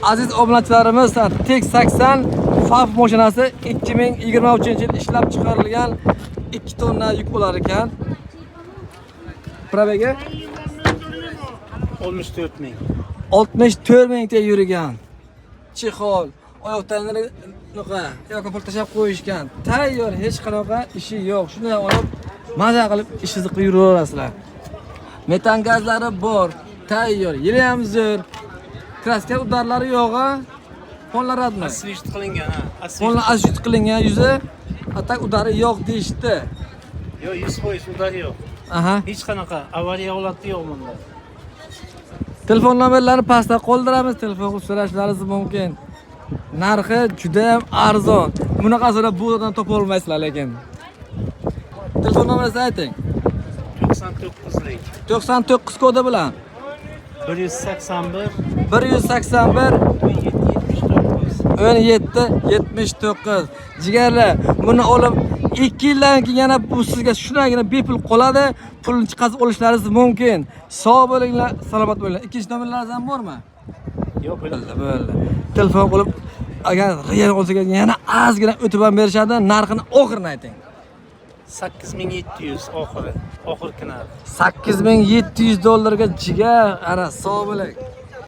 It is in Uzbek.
Aziz obunachilarimiz, Tek 80 FAF mashinasi 2023-yil ishlab chiqarilgan 2 tonna yuk bo'lar ekan. Probegi 64 ming. 64 mingta yurgan. Chexol, oyoq tanlari yoki pul tashab qo'yishgan. Tayyor, hech qanaqa ishi yo'q. Shunday olib, maza qilib ishingizni qilib yuraverasizlar. Metan gazlari bor, tayyor, yili ham zo'r. Kraska udarlari yo'q-a? Fonlaradimi? Asfalt qilingan, ha. Fonlar asfalt qilingan yuzi, atak udari yo'q deyishdi. Yo'q, 100% udari yo'q. Aha. Hech qanaqa avariya holati yo'q bunda. Telefon nomerlarini pastda qoldiramiz, telefon qilib so'rashlaringiz mumkin. Narxi juda ham arzon. Bunaqasini bu yerdan topa olmaysizlar lekin. Telefon nomeringizni ayting. 99lik. 99 kodi bilan 181 181 1779. Jigarlar, buni olib 2 yildan keyin yana bu sizga shunagina bepul qoladi. Pulni chiqazib olishlaringiz mumkin. Sog' bo'linglar, salomat bo'linglar. Ikkinchi nomerlaringiz ham bormi? yo'q, Bo'ldi. Telefon qilib agar real bo'lsa yana ozgina o'tib ham berishadi. Narxini oxirini ayting. 8700 oxirgi narx. $8700 jigar, ana sog' bo'ling.